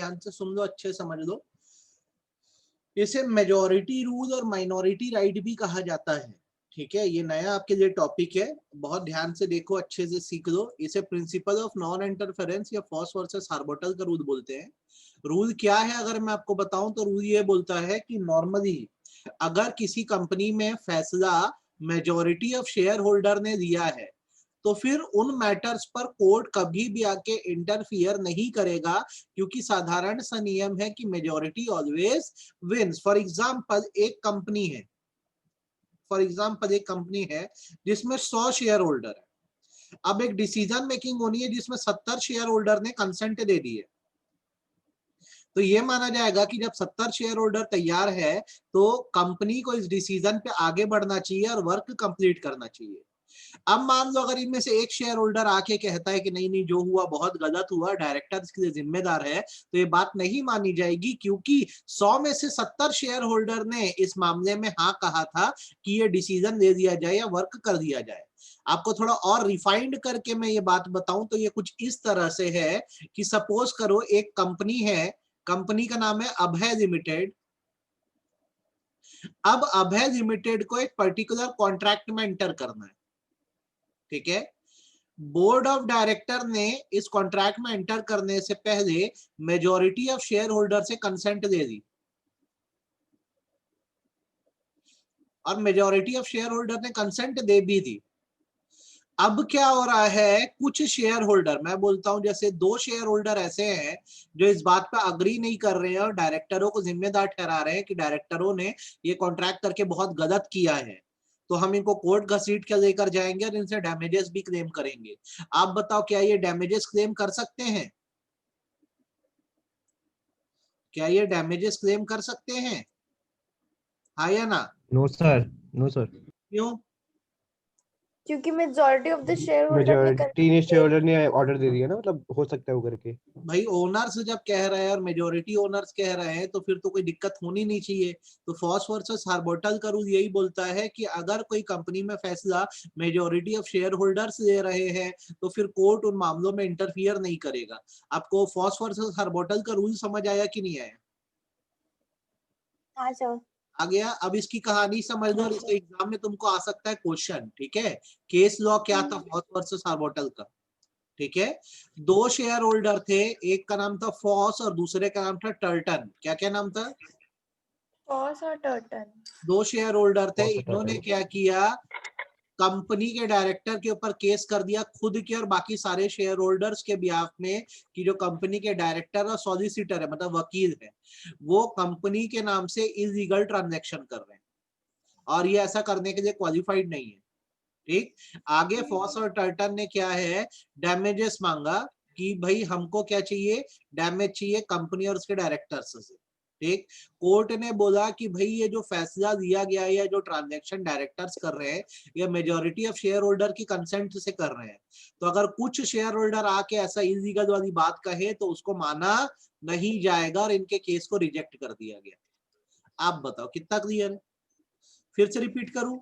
ध्यान से सुन लो, अच्छे समझ लो। इसे मेजॉरिटी रूल और माइनॉरिटी राइट भी कहा जाता है। ठीक है, ये नया आपके लिए टॉपिक है, बहुत ध्यान से देखो, अच्छे से सीख लो। इसे प्रिंसिपल ऑफ नॉन इंटरफेरेंस या फॉस वर्सेस हार्बोटल का रूल बोलते हैं। रूल क्या है अगर मैं आपको बताऊं तो रूल ये बोलता है कि नॉर्मली अगर किसी कंपनी में फैसला मेजॉरिटी ऑफ शेयर होल्डर ने दिया है तो फिर उन मैटर्स पर कोर्ट कभी भी आके इंटरफियर नहीं करेगा, क्योंकि साधारण सा नियम है कि majority always wins. For example एक कंपनी है, जिसमें 100 शेयर होल्डर है। अब एक डिसीजन मेकिंग होनी है जिसमें 70 शेयर होल्डर ने कंसेंट दे दी है, तो ये माना जाएगा कि जब 70 शेयर होल्डर तैयार है तो कंपनी को इस डिसीजन पे आगे बढ़ना चाहिए और वर्क कंप्लीट करना चाहिए। अब मान लो अगर इनमें से एक शेयर होल्डर आके कहता है कि नहीं नहीं, जो हुआ बहुत गलत हुआ, डायरेक्टर इसके लिए जिम्मेदार है, तो ये बात नहीं मानी जाएगी, क्योंकि 100 में से 70 शेयर होल्डर ने इस मामले में हाँ कहा था कि ये डिसीजन दे दिया जाए या वर्क कर दिया जाए। आपको थोड़ा और रिफाइंड करके मैं ये बात बताऊं तो ये कुछ इस तरह से है कि सपोज करो एक कंपनी है, कंपनी का नाम है अभय लिमिटेड। अब अभय लिमिटेड को एक पर्टिकुलर कॉन्ट्रैक्ट में एंटर करना है, ठीक है। बोर्ड ऑफ डायरेक्टर ने इस कॉन्ट्रैक्ट में एंटर करने से पहले मेजॉरिटी ऑफ शेयर होल्डर से कंसेंट दे दी, और मेजॉरिटी ऑफ शेयर होल्डर ने कंसेंट दे भी दी। अब क्या हो रहा है, कुछ शेयर होल्डर, मैं बोलता हूं जैसे 2 शेयर होल्डर ऐसे हैं जो इस बात पे अग्री नहीं कर रहे हैं और डायरेक्टरों को जिम्मेदार ठहरा रहे हैं कि डायरेक्टरों ने ये कॉन्ट्रैक्ट करके बहुत गलत किया है, तो हम इनको कोर्ट घसीट के लेकर जाएंगे और इनसे डैमेजेस भी क्लेम करेंगे। आप बताओ क्या ये डैमेजेस क्लेम कर सकते हैं? क्या ये डैमेजेस क्लेम कर सकते हैं, हाँ या ना? No sir, no sir. क्यों? क्योंकि majority of the share majority share holder ने ऑर्डर दे दिया ना, मतलब हो सकता है वो करके। भाई ओनर्स जब कह रहे हैं और मेजॉरिटी ओनर्स कह रहे हैं तो फिर तो कोई दिक्कत होनी नहीं चाहिए। तो फॉस वर्सेस हार्बोटल का रूल यही बोलता है कि अगर कोई कंपनी में फैसला मेजॉरिटी ऑफ शेयर होल्डर्स ले रहे हैं तो फिर कोर्ट उन मामलों में इंटरफियर नहीं करेगा। आपको फॉस वर्सेस हार्बोटल का रूल समझ आया कि नहीं आया? हाँ सर। आ गया। अब इसकी कहानी समझ लो और इसके एग्जाम में तुमको आ सकता है क्वेश्चन, ठीक है। केस लॉ क्या था फॉस वर्सेस हार्बोटल का, ठीक है। 2 शेयर होल्डर थे, एक का नाम था फॉस और दूसरे का नाम था टर्टन। क्या क्या नाम था? फॉस और टर्टन। 2 शेयर होल्डर थे। फॉस और इन्होंने टर्टन। क्या किया, कंपनी के डायरेक्टर के ऊपर केस कर दिया, खुद के और बाकी सारे शेयर होल्डर्स के बिहाफ में, कि जो कंपनी के डायरेक्टर और सॉलिसिटर है, मतलब वकील है, वो कंपनी के नाम से इलीगल ट्रांजैक्शन कर रहे हैं और ये ऐसा करने के लिए क्वालिफाइड नहीं है, ठीक। आगे फॉस और टर्टन ने क्या है, डैमेजेस मांगा कि भाई हमको क्या चाहिए, डैमेज चाहिए कंपनी और उसके डायरेक्टर्स से, ठीक। कोर्ट ने बोला कि भाई ये जो फैसला दिया गया है या जो ट्रांजैक्शन डायरेक्टर्स कर रहे हैं ये मेजॉरिटी ऑफ शेयर होल्डर की कंसेंट से कर रहे हैं, तो अगर कुछ शेयर होल्डर आके ऐसा इलीगल वाली बात कहे तो उसको माना नहीं जाएगा और इनके केस को रिजेक्ट कर दिया गया। आप बताओ कितना क्लियर है? फिर से रिपीट करूं,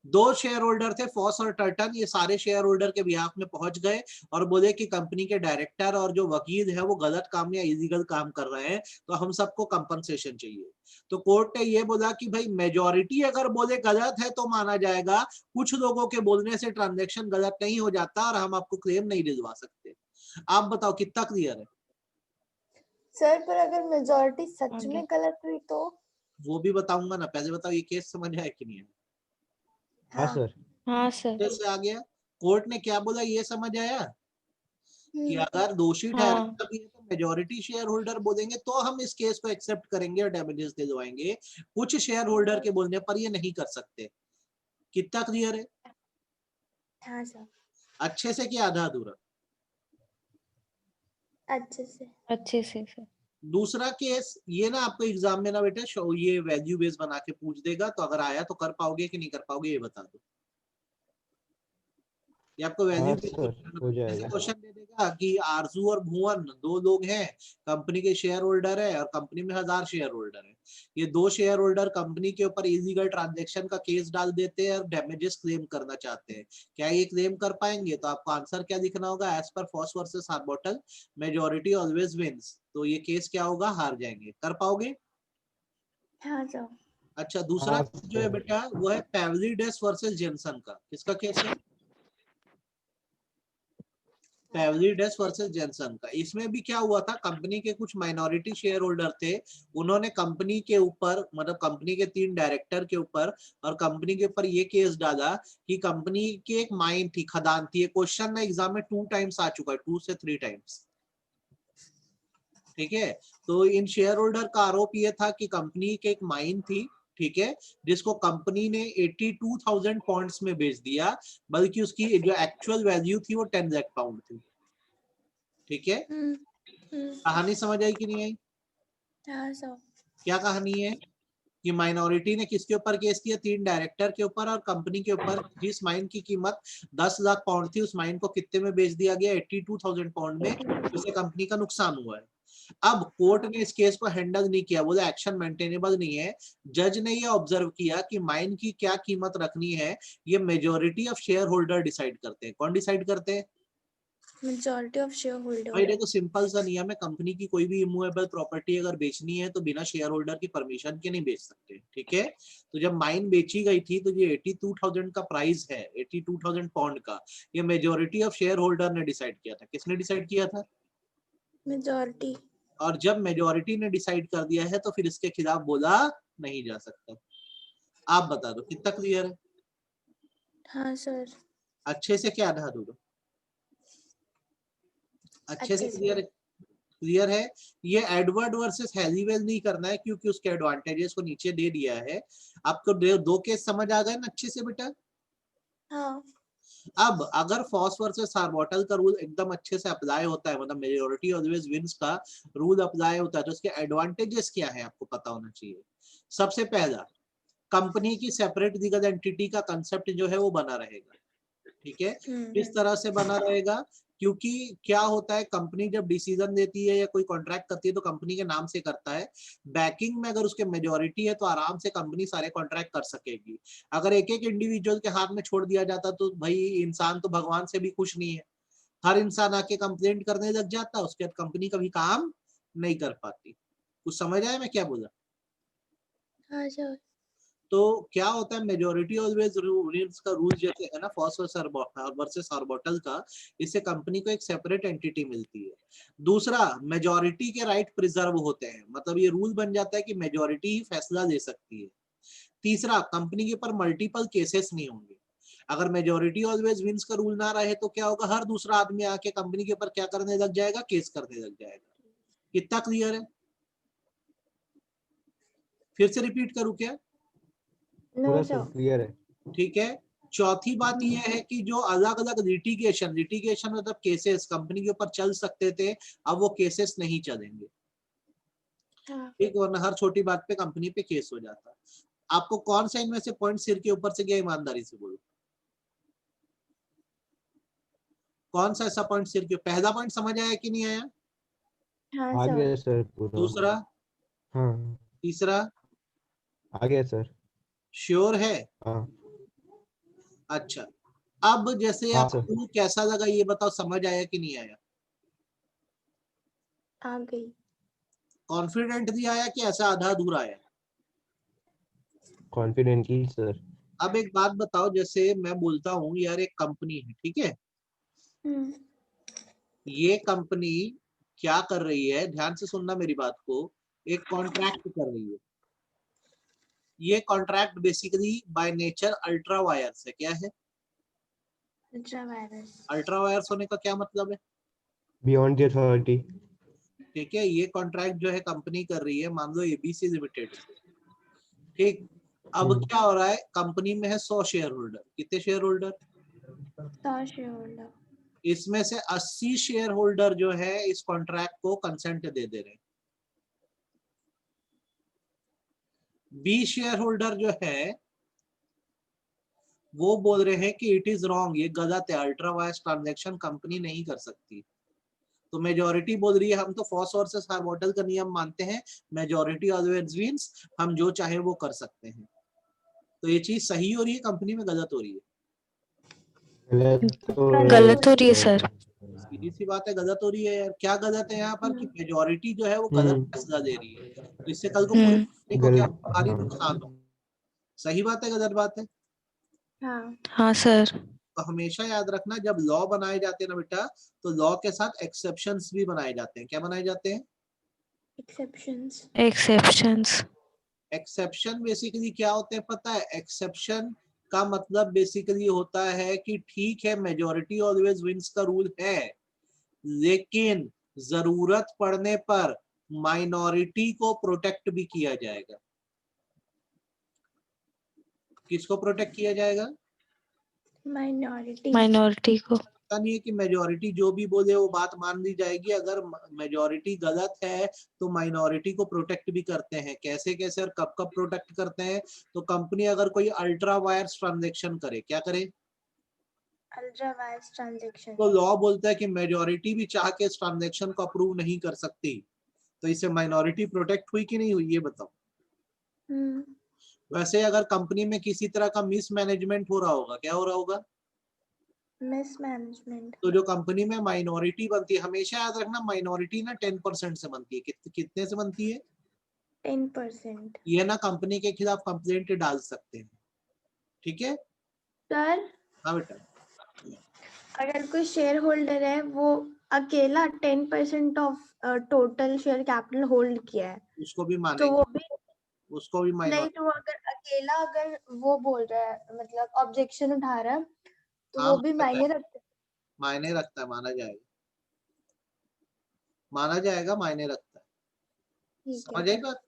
2 शेयर होल्डर थे फॉस और टर्टन, ये सारे शेयर होल्डर के बिहाफ में पहुंच गए और बोले कि कंपनी के डायरेक्टर और जो वकील है वो गलत काम या इलीगल काम कर रहे हैं, तो हम सबको कंपनसेशन चाहिए। तो कोर्ट ने ये बोला कि भाई मेजॉरिटी अगर बोले गलत है तो माना जाएगा, कुछ लोगों के बोलने से ट्रांजेक्शन गलत नहीं हो जाता और हम आपको क्लेम नहीं दिलवा सकते। आप बताओ कितना क्लियर है? सर पर अगर मेजॉरिटी सच में गलत हुई तो? वो भी बताऊंगा ना, पहले बताओ ये केस समझ आया कि नहीं है? हाँ सर। हाँ सर। कैसे आ गया? कोर्ट ने क्या बोला ये समझ आया कि अगर दोषी हाँ। ठहराया भी है तो मेजॉरिटी शेयर होल्डर बोलेंगे तो हम इस केस को एक्सेप्ट करेंगे और डैमेजेस दिलवाएंगे, कुछ शेयर होल्डर के बोलने पर ये नहीं कर सकते। कितना क्लियर है? हाँ सर। अच्छे से क्या आधा अधूरा? अच्छे से। अच्छे से सर। दूसरा केस ये ना आपको एग्जाम में ना बेटा ये वैल्यू बेस बना के पूछ देगा, तो अगर आया तो कर पाओगे कि नहीं कर पाओगे ये बता दो। ये आपको वैल्यू हाँ सर, हो जाएगा। क्वेश्चन दे देगा बोलेगा कि आरजू और भुवन दो लोग हैं, कंपनी के शेयर होल्डर है और कंपनी में 1000 शेयर होल्डर है। ये दो शेयर होल्डर कंपनी के ऊपर इलीगल ट्रांजैक्शन का केस डाल देते हैं और डैमेजेस क्लेम करना चाहते हैं। क्या ये क्लेम कर पाएंगे? तो आपको आंसर क्या लिखना होगा? As per Foss versus Harbottle majority always wins. तो ये केस क्या होगा? हार जाएंगे। कर पाओगे? हाँ सर। अच्छा, दूसरा हाँ जो है सर। बेटा वो है पैवलिडेस वर्सेस जेनसन का। किसका केस है? पैवलिडेस वर्सेस जेनसन का। इसमें भी क्या हुआ था, कंपनी के कुछ माइनॉरिटी शेयर होल्डर थे, उन्होंने कंपनी के ऊपर, मतलब कंपनी के 3 डायरेक्टर के ऊपर और कंपनी के ऊपर ये केस डाला कि कंपनी की एक माइन थी, खदान थी। ये क्वेश्चन ना एग्जाम में 2 टाइम्स आ चुका है, 2 से 3 टाइम्स। ठीक है, तो इन शेयर होल्डर का आरोप ये था कि कंपनी की एक माइन थी, ठीक है, जिसको कंपनी ने 82,000 पॉन्ड्स में बेच दिया, बल्कि उसकी जो एक्चुअल वैल्यू थी वो 10 लाख पाउंड थी। ठीक है, कहानी समझ आई कि नहीं आई? हाँ सर। क्या कहानी है कि माइनॉरिटी ने किसके ऊपर केस किया? 3 डायरेक्टर के ऊपर और कंपनी के ऊपर। जिस माइन की कीमत 10 लाख पाउंड थी, उस माइन को कितने में बेच दिया गया? 82,000 पाउंड में। उससे कंपनी का नुकसान हुआ है। अब कोर्ट ने इस केस को हैंडल नहीं किया, बोले एक्शन मेंटेनेबल नहीं है। जज ने ये ऑब्जर्व किया कि माइन की क्या कीमत रखनी है, ये majority of share holder decide करते हैं। कौन डिसाइड करते हैं? मेजॉरिटी ऑफ शेयर भाई होल्डर। देखो, सिंपल सा नियम है, कंपनी की कोई भी इमूवेबल प्रॉपर्टी अगर बेचनी है तो बिना शेयर होल्डर की परमिशन के नहीं बेच सकते। ठीक है, तो जब माइन बेची गई थी तो ये 82,000 का प्राइस है, 82,000 पाउंड का, ये मेजोरिटी ऑफ शेयर होल्डर ने डिसाइड किया था। किसने डिसाइड किया था? मेजॉरिटी। और जब मेजोरिटी ने डिसाइड कर दिया है तो फिर इसके खिलाफ बोला नहीं जा सकता। आप बता दो कितना क्लियर है? हाँ सर। अच्छे से क्या ध्यान दो, अच्छे से अच्छे से। क्लियर है? ये एडवर्ड वर्सेस हैलीवेल नहीं करना है, क्योंकि उसके एडवांटेजेस को नीचे दे दिया है। आपको दो केस समझ आ गए ना अच्छे से बेटा? हाँ। अब अगर फॉस वर्सेस हार्बोटल का रूल एकदम अच्छे से अप्लाई होता है, मतलब मेजॉरिटी ऑलवेज विंस का रूल अप्लाई होता है, तो उसके एडवांटेजेस क्या है आपको पता होना चाहिए। सबसे पहला, कंपनी की सेपरेट लीगल एंटिटी का कंसेप्ट जो है वो बना रहेगा। ठीक है, किस तरह से बना रहेगा? क्योंकि क्या होता है, कंपनी जब डिसीजन देती है या कोई कॉन्ट्रैक्ट करती है तो कंपनी के नाम से करता है। बैकिंग में अगर उसके मेजोरिटी है तो आराम से कंपनी सारे कॉन्ट्रैक्ट कर सकेगी। अगर एक एक इंडिविजुअल के हाथ में छोड़ दिया जाता तो भाई इंसान तो भगवान से भी खुश नहीं है। हर इंसान आके कंप्लेंट करने लग जाता, उसके बाद कंपनी कभी काम नहीं कर पाती। कुछ समझ आया मैं क्या बोला? हाँ सर। तो क्या होता है, मेजोरिटी ऑलवेज रूल्स का रूल जैसे है ना फॉस वर्सेस हार्बोटल का, इससे कंपनी को एक सेपरेट एंटिटी मिलती है। दूसरा, मेजोरिटी के राइट प्रिजर्व होते हैं, मतलब ये रूल बन जाता है कि मेजोरिटी ही फैसला ले सकती है। तीसरा, कंपनी के ऊपर मल्टीपल केसेस नहीं होंगे। अगर मेजोरिटी ऑलवेज विंस का रूल ना रहे तो क्या होगा, हर दूसरा आदमी आके कंपनी के ऊपर क्या करने लग जाएगा? केस करने लग जाएगा। कितना क्लियर है? फिर से रिपीट करूं क्या? नो पूरा सर। क्लियर है। ठीक है, चौथी बात यह है कि जो अलग अलग लिटिगेशन मतलब केसेस कंपनी के ऊपर चल सकते थे, अब वो केसेस नहीं चलेंगे। हाँ। ठीक, वरना हर छोटी बात पे कंपनी पे केस हो जाता। आपको कौन सा इनमें से पॉइंट सिर के ऊपर से गया, ईमानदारी से बोलो? कौन सा ऐसा पॉइंट सिर के? पहला पॉइंट समझ आया कि नहीं आया? हाँ आ सर। गया सर पूरा। दूसरा, हाँ तीसरा, आ गया सर। श्योर है? हाँ अच्छा, अब जैसे हाँ सर। आपको कैसा लगा ये बताओ, समझ आया कि नहीं आया? आ गई। कॉन्फिडेंटली आया कि ऐसा आधा अधूरा आया? Confidently sir. अब एक बात बताओ, जैसे मैं बोलता हूँ यार एक कंपनी है, ठीक है, ये कंपनी क्या कर रही है, ध्यान से सुनना मेरी बात को, एक कॉन्ट्रैक्ट कर रही है। ये contract basically by nature ultra vires है। क्या है? Ultra vires. अल्ट्रा वायर्स होने का क्या मतलब है? Beyond the authority. ठीक है, ये कॉन्ट्रैक्ट जो है कंपनी कर रही है, मान लो एबीसी लिमिटेड। ठीक, अब क्या हो रहा है, कंपनी में है 100 शेयर होल्डर। कितने शेयर होल्डर? 100 share holder. इसमें से 80 शेयर होल्डर जो है इस कॉन्ट्रैक्ट को कंसेंट दे दे रहे हैं। 20 शेयर होल्डर जो है वो बोल रहे हैं कि इट इज रॉन्ग, ये गलत है, अल्ट्रा वायर्स ट्रांजैक्शन कंपनी नहीं कर सकती। तो मेजॉरिटी बोल रही है हम तो फर्स्ट वर्सेस हार्मोटल का नियम मानते हैं, मेजॉरिटी ऑलवेज विंस, हम जो चाहे वो कर सकते हैं। तो ये चीज सही हो रही है कंपनी में, गलत हो रही है? गलत हो रही है सर। सीधी सी बात है, गलत हो रही है यार। क्या गलत है यहाँ पर कि मेजॉरिटी जो है वो गलत फैसला दे रही है, तो इससे कल को पूरी कंपनी को क्या भारी नुकसान हो। सही बात है, गलत बात है? हाँ सर। तो हमेशा याद रखना, जब लॉ बनाए जाते हैं ना बेटा, तो लॉ के साथ एक्सेप्शंस भी बनाए जाते हैं। क्या बनाए जाते हैं? एक्सेप्शंस। एक्सेप्शंस। एक्सेप्शन बेसिकली क्या होते हैं पता है? एक्सेप्शन का मतलब बेसिकली होता है कि ठीक है मेजॉरिटी ऑलवेज विंस का रूल है, लेकिन जरूरत पड़ने पर माइनॉरिटी को प्रोटेक्ट भी किया जाएगा। किसको प्रोटेक्ट किया जाएगा? माइनॉरिटी को। पता नहीं है कि मेजॉरिटी जो भी बोले वो बात मान ली जाएगी। अगर मेजॉरिटी गलत है तो माइनॉरिटी को प्रोटेक्ट भी करते हैं। कैसे कैसे और कब कब प्रोटेक्ट करते हैं? तो कंपनी अगर कोई अल्ट्रा वायर्स ट्रांजेक्शन करे, क्या करे? Ultra vires transaction. तो लॉ बोलता है कि मेजॉरिटी भी चाह के इस ट्रांजेक्शन को अप्रूव नहीं कर सकती, तो इससे माइनॉरिटी प्रोटेक्ट हुई कि नहीं हुई, ये बताओ। वैसे अगर कंपनी में किसी तरह का मिसमैनेजमेंट हो रहा होगा, क्या हो रहा होगा? मिसमैनेजमेंट। तो जो कंपनी में माइनॉरिटी बनती है, हमेशा याद रखना माइनॉरिटी ना 10% से बनती है। कितने से बनती है? 10%। ये ना कंपनी के खिलाफ कंप्लेंट डाल सकते हैं, ठीक है? सर हाँ बेटा। अगर कोई शेयर होल्डर है वो अकेला 10% of total share capital hold किया है, उसको भी तो मानेंगे, वो भी उसको भी नहीं, माइनॉरिटी। तो अगर अकेला अगर वो बोल रहा है मतलब ऑब्जेक्शन उठा रहा है तो हाँ वो भी मायने रखता है। मायने रखता है, माना जाएगा, माना जाएगा, मायने रखता है। ठीक है समझ आई सर। बात?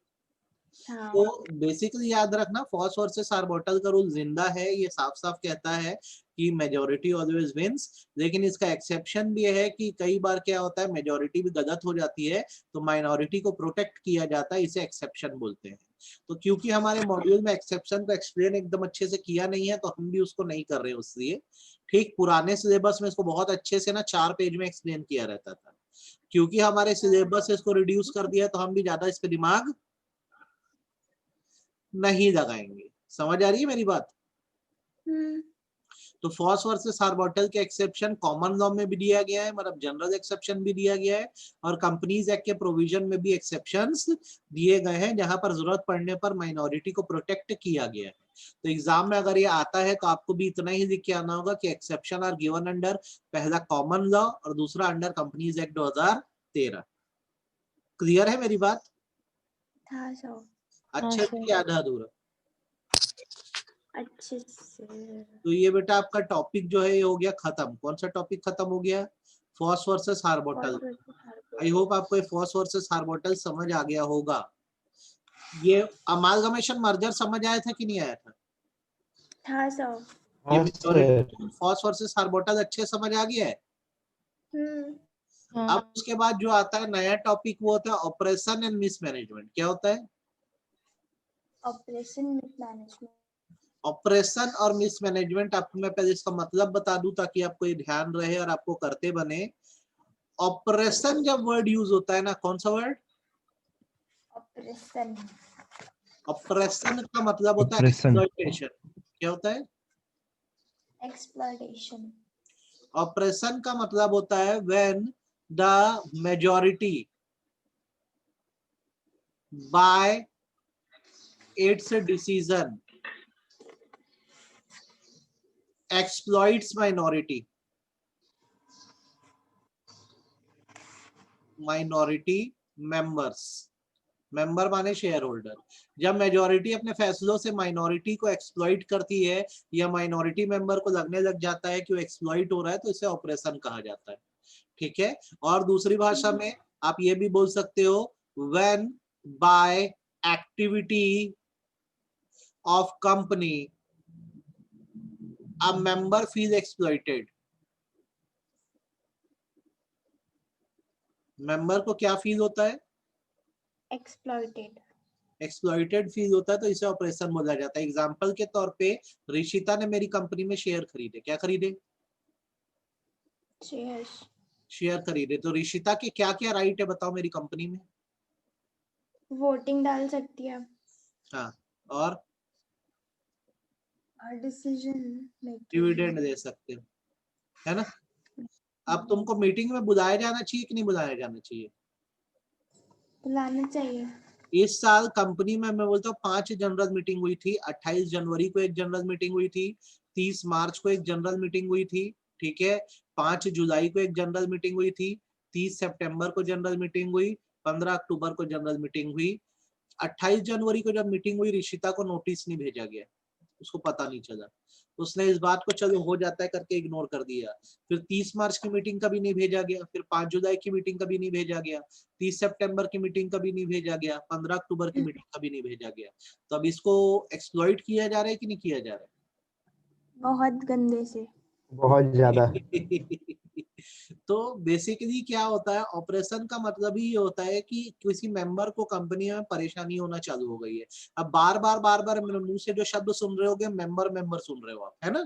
हाँ। तो बेसिकली याद रखना फॉस वर्सेस आर्बोटल का रूल जिंदा है, ये साफ साफ कहता है कि मेजॉरिटी ऑलवेज विंस। लेकिन इसका एक्सेप्शन भी है कि कई बार क्या होता है मेजॉरिटी भी गलत हो जाती है, तो माइनॉरिटी को प्रोटेक्ट किया जाता है, इसे एक्सेप्शन बोलते हैं। तो क्योंकि हमारे मॉड्यूल में एक्सेप्शन को एक्सप्लेन एकदम अच्छे से किया नहीं है, तो हम भी उसको नहीं कर रहे हैं उसलिए। ठीक, पुराने सिलेबस में इसको बहुत अच्छे से ना 4 पेज में एक्सप्लेन किया रहता था, क्योंकि हमारे सिलेबस से इसको रिड्यूस कर दिया तो हम भी ज्यादा इस पे दिमाग नहीं लगाएंगे। समझ आ रही है मेरी बात? तो फॉस वर्सेस हार्बोटल के एक्सेप्शन कॉमन लॉ में भी दिया गया है, मतलब जनरल एक्सेप्शन भी दिया गया है, और कंपनीज एक्ट के प्रोविजन में भी एक्सेप्शंस दिए गए हैं, जहां पर जरूरत पड़ने पर माइनॉरिटी को प्रोटेक्ट किया गया है। तो एग्जाम में अगर ये आता है तो आपको भी इतना ही लिख के आना होगा कि एक्सेप्शन आर गिवन अंडर पहला कॉमन लॉ और दूसरा अंडर कंपनीज एक्ट 2013। क्लियर है मेरी बात? हाँ सर। अच्छे से याद है अधूरा? अच्छे से। तो ये बेटा आपका टॉपिक जो है ये हो गया खत्म। कौन सा टॉपिक खत्म हो गया? Foss versus Harbottle. I hope आपको ये फॉस वर्सेस हार्बोटल समझ आ गया होगा। ये अमालगमेशन मर्जर समझ आया था कि नहीं आया था? हाँ सर। ये फॉस वर्सेस हार्बोटल अच्छे समझ आ गया है? अब उसके बाद जो आता है नया टॉपिक वो होता है ऑपरेशन एंड मिसमैनेजमेंट। क्या होता है? Operation mismanagement. ऑपरेशन और मिसमैनेजमेंट आपको मैं पहले इसका मतलब बता दूं ताकि आपको ये ध्यान रहे और आपको करते बने। ऑपरेशन जब वर्ड यूज होता है ना, कौन सा वर्ड? ऑपरेशन। ऑपरेशन का मतलब होता है एक्सप्लॉइटेशन। क्या होता है? एक्सप्लॉइटेशन। ऑपरेशन का मतलब होता है when the majority bye it's decision exploits minority members। Member माने शेयर होल्डर। जब मेजॉरिटी अपने फैसलों से माइनॉरिटी को एक्सप्लॉइट करती है या माइनॉरिटी मेंबर को लगने लग जाता है कि वो एक्सप्लॉइट हो रहा है, तो इसे ऑपरेशन कहा जाता है। ठीक है? और दूसरी भाषा में आप ये भी बोल सकते हो when by activity of company a member feel exploited। Member को क्या फील होता है? एक्सप्लॉइटेड। एक्सप्लॉइटेड फील होता है, तो इसे ऑपरेशन बोला जाता है। एग्जांपल के तौर पे ऋषिता ने मेरी कंपनी में शेयर खरीदे। क्या खरीदे? शेयर्स। शेयर खरीदे। तो ऋषिता के क्या क्या राइट है बताओ मेरी कंपनी में? वोटिंग डाल सकती है, हाँ, और डिसीजन मेकिंग, डिविडेंड दे सकते हो, है ना? अब तुमको मीटिंग में बुलाया जाना चाहिए कि नहीं बुलाया जाना चाहिए? बुलाना चाहिए। इस साल कंपनी में मैं बोलता हूँ 5 जनरल मीटिंग हुई थी। 28 जनवरी को एक जनरल मीटिंग हुई थी, 30 मार्च को एक जनरल मीटिंग हुई थी, ठीक है, 5 जुलाई को एक जनरल मीटिंग हुई थी, 30 सितंबर को जनरल मीटिंग हुई, 15 अक्टूबर को जनरल मीटिंग हुई। 28 जनवरी को जब मीटिंग हुई, ऋषिता को नोटिस नहीं भेजा गया, उसको पता नहीं चला, उसने इस बात को चलो हो जाता है करके इग्नोर कर दिया। फिर 30 मार्च की मीटिंग कभी नहीं भेजा गया, फिर 5 जुलाई की मीटिंग कभी नहीं भेजा गया, 30 सितंबर की मीटिंग कभी नहीं भेजा गया, 15 अक्टूबर की मीटिंग कभी नहीं भेजा गया। तो अब इसको एक्सप्लॉइट किया जा रहा है कि नहीं किया जा रहा है? बहुत गंदे से, बहुत ज्यादा। तो बेसिकली क्या होता है, ऑपरेशन का मतलब ही ये होता है कि किसी मेंबर को कंपनी में परेशानी होना चालू हो गई है। अब बार बार मेरे मुंह से जो शब्द सुन रहे होगे, मेंबर मेंबर सुन रहे हो आप, है ना?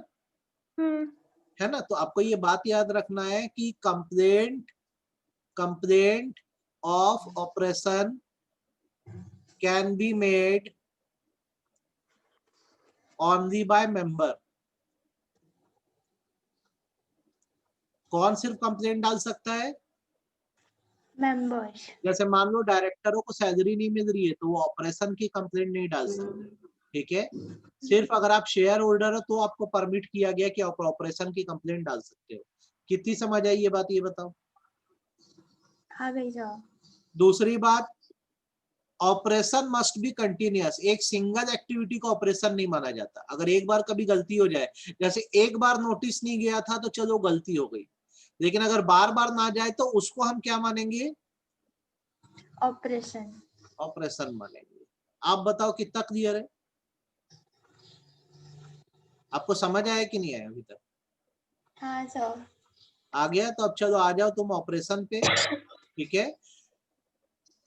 है ना? तो आपको ये बात याद रखना है कि complaint of operation can be made only by member. कौन सिर्फ कंप्लेंट डाल सकता है? मेंबर्स। जैसे मान लो डायरेक्टरों को सैलरी नहीं मिल रही है तो वो ऑपरेशन की कंप्लेंट नहीं डाल सकते, ठीक है? सिर्फ अगर आप शेयर होल्डर हो तो आपको परमिट किया गया कि आप ऑपरेशन की कंप्लेंट डाल सकते हो। कितनी समझ आई ये बात, ये बताओ। आ गई जाओ। दूसरी बात, ऑपरेशन मस्ट बी कंटिन्यूअस। एक सिंगल एक्टिविटी को ऑपरेशन नहीं माना जाता। अगर एक बार कभी गलती हो जाए, जैसे एक बार नोटिस नहीं गया था तो चलो गलती हो गई, लेकिन अगर बार बार ना जाए तो उसको हम क्या मानेंगे? ऑपरेशन। ऑपरेशन मानेंगे। आप बताओ कितना क्लियर है? आपको समझ आया कि नहीं आया अभी तक? हाँ सर। आ गया? तो अब चलो आ जाओ तुम ऑपरेशन पे, ठीक है?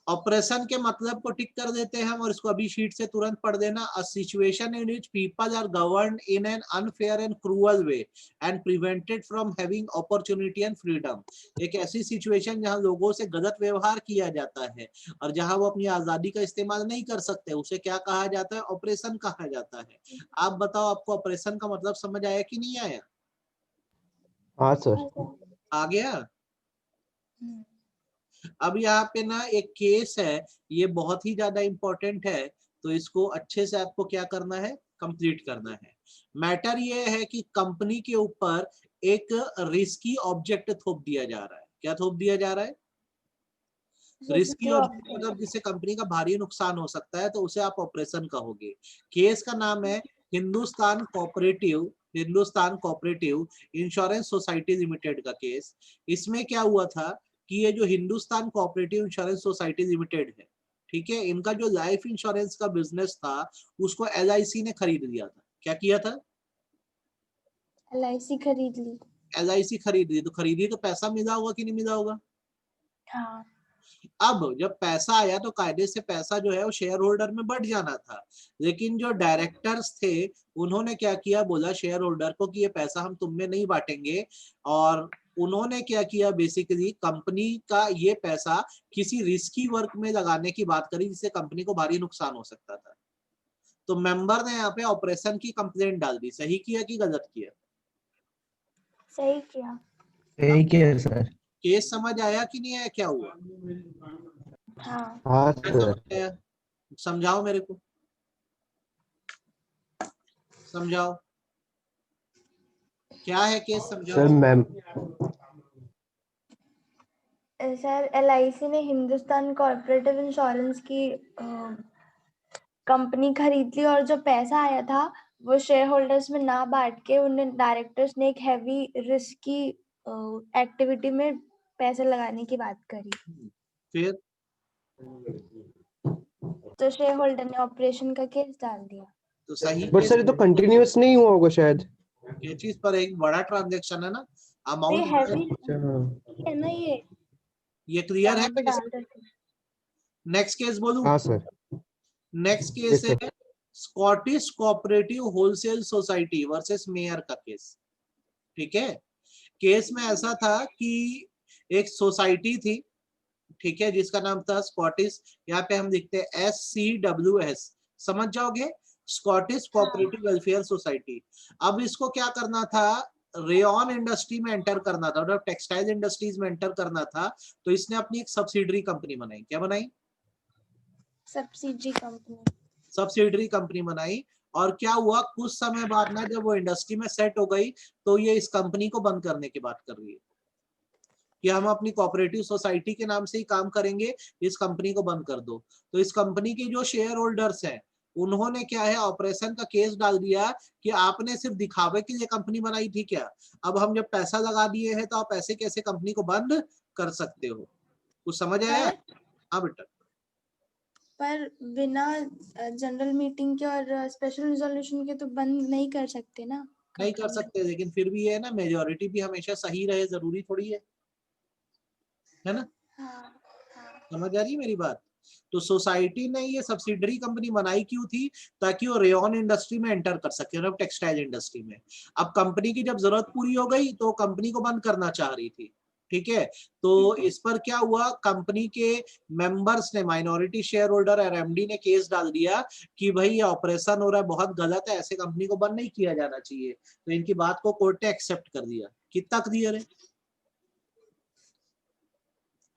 ऑपरेशन के मतलब को टिक कर देते हैं हम और इसको अभी शीट से तुरंत पढ़ देना। A situation in which people are governed in an unfair and cruel way and prevented from having opportunity and freedom. एक ऐसी सिचुएशन जहां लोगों से गलत व्यवहार किया जाता है और जहां वो अपनी आजादी का इस्तेमाल नहीं कर सकते, उसे क्या कहा जाता है? ऑपरेशन कहा जाता है। आप बताओ, आपको ऑपरेशन का मतलब समझ आया कि नहीं आया? हाँ सर। आ गया? अब यहाँ पे ना एक केस है, ये बहुत ही ज्यादा इंपॉर्टेंट है, तो इसको अच्छे से आपको क्या करना है? कंप्लीट करना है। मैटर ये है कि कंपनी के ऊपर एक रिस्की ऑब्जेक्ट थोप दिया जा रहा है। क्या थोप दिया जा रहा है? रिस्की ऑब्जेक्ट मतलब जिससे कंपनी का भारी नुकसान हो सकता है, तो उसे आप ऑपरेशन कहोगे। केस का नाम है Hindustan cooperative insurance society limited का केस। इसमें क्या हुआ था कि ये जो Hindustan cooperative insurance society limited है, ठीक है, इनका जो लाइफ इंश्योरेंस का बिजनेस था उसको LIC ने खरीद लिया था। क्या किया था? LIC खरीद ली। LIC खरीद ली। तो खरीदी तो पैसा मिला होगा कि नहीं मिला होगा? हाँ। अब जब पैसा आया तो कायदे से पैसा जो है वो शेयर होल्डर में बढ़ जाना था, लेकिन जो डायरेक्टर्स थे उन्होंने क्या किया, बोला शेयर होल्डर को कि ये पैसा हम तुम में नहीं बांटेंगे, और उन्होंने क्या किया, बेसिकली कंपनी का ये पैसा किसी रिस्की वर्क में लगाने की बात करी जिससे कंपनी को भारी नुकसान हो सकता था। तो मेंबर ने यहाँ पे ऑपरेशन की कंप्लेंट डाल दी। सही किया कि गलत किया? सही किया। यही किया सर। केस समझ आया कि नहीं आया? क्या हुआ? हाँ। हाँ क्या सर। समझ आया? समझाओ मेरे को, समझाओ क्या है केस, समझाओ। सर मैम सर LIC ने हिंदुस्तान कोऑपरेटिव इंश्योरेंस की कंपनी खरीद ली, और जो पैसा आया था वो शेयर होल्डर्स में ना बांट के उन्हें डायरेक्टर्स ने एक हैवी रिस्की एक्टिविटी में पैसे लगाने की बात करी, फिर तो शेयर होल्डर ने ऑपरेशन का केस डाल दिया। तो सही बट केस सर ये तो कंटिन्यूअस नहीं हुआ होगा शायद। ये चीज पर एक बड़ा ट्रांजैक्शन है ना, तो ये अमाउंट हैवी अच्छा हाँ। है ना, ये क्लियर है? यहाँ पे डाल देते। नेक्स्ट केस बोलूं? हाँ सर। नेक्स्ट केस यस है sir. Scottish cooperative wholesale society versus mayor का केस। ठीक है, केस में ऐसा था कि एक सोसाइटी थी, ठीक है, जिसका नाम था स्कॉटिश, यहाँ पे हम लिखते हैं SCWS, समझ जाओगे, स्कॉटिश कोऑपरेटिव वेलफेयर सोसाइटी। अब इसको क्या करना था, रेयन इंडस्ट्री में एंटर करना था, मतलब टेक्सटाइल इंडस्ट्रीज में एंटर करना था, तो इसने अपनी एक सब्सिडरी कंपनी बनाई। क्या बनाई? सब्सिडरी कंपनी बनाई। और क्या हुआ, कुछ समय बाद ना जब वो इंडस्ट्री में सेट हो गई, तो ये इस कंपनी को बंद करने की बात कर रही है कि हम अपनी कोऑपरेटिव सोसाइटी के नाम से ही काम करेंगे, इस कंपनी को बंद कर दो। तो इस कंपनी के जो शेयर होल्डर्स हैं, उन्होंने क्या है, ऑपरेशन का केस डाल दिया कि आपने सिर्फ दिखावे के लिए कंपनी बनाई थी क्या, अब हम जब पैसा लगा दिए हैं तो आप ऐसे कैसे कंपनी को बंद कर सकते हो। कुछ समझ आया? हाँ बेटा। पर बिना जनरल मीटिंग के और स्पेशल रिजोल्यूशन के तो बंद नहीं कर सकते ना। नहीं कर सकते, लेकिन फिर भी है ना, मेजोरिटी भी हमेशा सही रहे जरूरी थोड़ी है ना। हाँ, समझ आ रही है मेरी बात? तो सोसाइटी ने ये सब्सिडरी कंपनी बनाई क्यों थी, ताकि वो रेयन इंडस्ट्री में एंटर कर सके, मतलब टेक्सटाइल इंडस्ट्री में। अब कंपनी की जब जरूरत पूरी हो गई तो कंपनी को बंद करना चाह रही थी, ठीक है। तो इस पर क्या हुआ, कंपनी के मेंबर्स ने, माइनॉरिटी शेयर होल्डर और MD ने केस डाल दिया कि भाई ये ऑपरेशन हो रहा है बहुत गलत है, ऐसे कंपनी को बंद नहीं किया जाना चाहिए। तो इनकी बात को कोर्ट ने एक्सेप्ट कर दिया। कितना क्लियर है?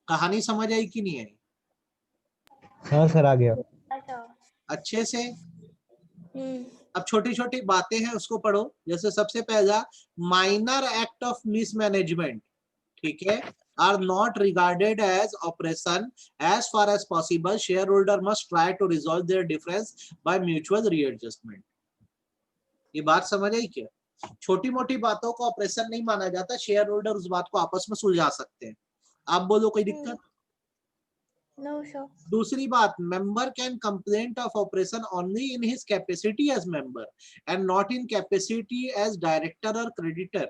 कहानी समझ आई कि नहीं आई? हाँ सर, आ गया। अच्छे से। अब छोटी छोटी बातें हैं उसको पढ़ो। जैसे सबसे पहला, माइनर एक्ट ऑफ मिसमैनेजमेंट, ठीक है, are not regarded as oppression as far as possible share holder must try to resolve their difference by mutual readjustment. ये बात समझ आई क्या? छोटी मोटी बातों को ऑपरेशन नहीं माना जाता, शेयर होल्डर उस बात को आपस में सुलझा सकते हैं। आप बोलो कोई दिक्कत? No, sir. दूसरी बात, member can complaint of oppression only in his capacity as member and not in capacity as director और क्रेडिटर।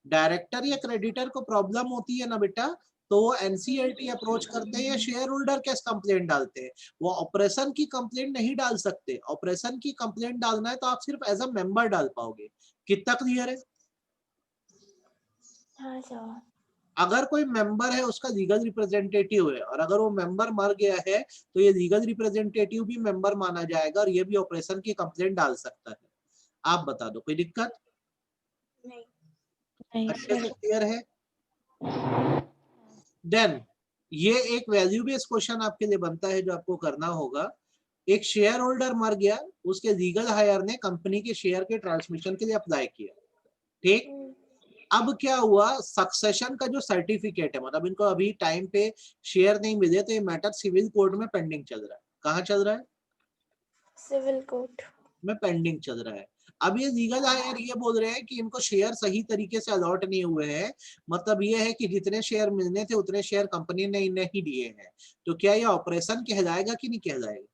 डायरेक्टर या क्रेडिटर को प्रॉब्लम होती है ना बेटा, तो वो NCLT अप्रोच करते हैं या शेयर होल्डर कैसे कंप्लेंट डालते हैं। वो ऑपरेशन की कंप्लेंट नहीं डाल सकते। ऑपरेशन की कंप्लेंट डालना है तो आप सिर्फ एज अ मेंबर डाल पाओगे। कितना क्लियर है? हाँ सर। अगर कोई मेंबर है, उसका लीगल रिप्रेजेंटेटिव है, और अगर वो मेंबर मर गया है तो ये लीगल रिप्रेजेंटेटिव भी मेंबर माना जाएगा और ये भी ऑपरेशन की कंप्लेंट डाल सकता है। आप बता दो कोई दिक्कत? नहीं अच्छे से सर। क्लियर है? देन ये एक वैल्यू बेस्ड क्वेश्चन आपके लिए बनता है जो आपको करना होगा। एक शेयर होल्डर मर गया, उसके लीगल हायर ने कंपनी के शेयर के ट्रांसमिशन के लिए अप्लाई किया, ठीक। अब क्या हुआ, सक्सेशन का जो सर्टिफिकेट है, मतलब इनको अभी टाइम पे शेयर नहीं मिले, तो ये मैटर सिविल कोर्ट में पेंडिंग चल रहा है। कहाँ चल रहा है? सिविल कोर्ट में पेंडिंग चल रहा है। अब ये लीगल हायर ये बोल रहे हैं कि इनको शेयर सही तरीके से अलॉट नहीं हुए हैं, मतलब ये है कि जितने शेयर मिलने थे उतने शेयर कंपनी ने नहीं दिए हैं। तो क्या ये ऑपरेशन कहलाएगा कि नहीं कहलाएगा?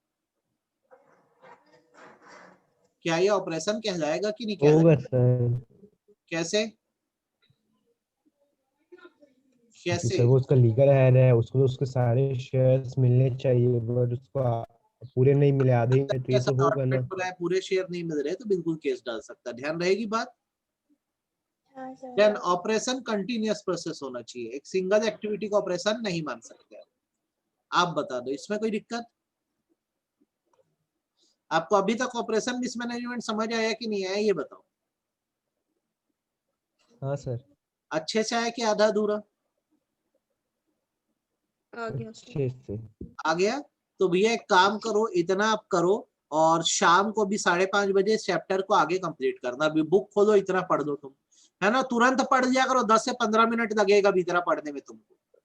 क्या ये ऑपरेशन कहलाएगा कि नहीं होगा कहलाएगा? सर। कैसे कैसे? सर वो उसका लीगल हेड है, उसको तो उसके सारे शेयर्स मिलने चाहिए, बट उसको पूरे नहीं मिले, आधे ही, तो ये कैसा तो होगा ना। हो रहा है, पूरे शेयर नहीं मिल रहे तो बिल्कुल केस डाल सकता है। ध्यान रहेगी बात। हाँ सर। देन ऑपरेशन कंटिन्यूअस प्रोसेस होना चाहिए, एक सिंगल एक्टिविटी को ऑपरेशन नहीं मान सकते। आप बता दो इसमें कोई दिक्कत? आपको अभी तक ऑपरेशन मिसमैनेजमेंट समझ आया कि नहीं आया, ये बताओ। हाँ सर। अच्छे से आया कि आधा अधूरा? अच्छे से। आ गया? तो भैया एक काम करो, इतना आप करो, और शाम को भी 5:30 बजे इस चैप्टर को आगे कंप्लीट करना। अभी बुक खोलो, इतना पढ़ दो तुम, है ना। तुरंत पढ़ लिया करो, 10 से 15 मिनट लगेगा अभी इतना पढ़ने में तुमको।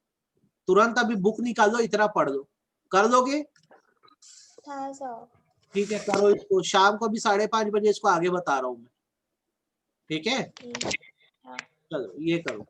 तुरंत अभी बुक निकाल लो, इतना पढ़ लो। कर लोगे? हाँ सर। ठीक है, करो इसको। शाम को भी 5:30 बजे इसको आगे बता रहा हूँ मैं, ठीक है। ठीक है। हाँ। चलो ये करो।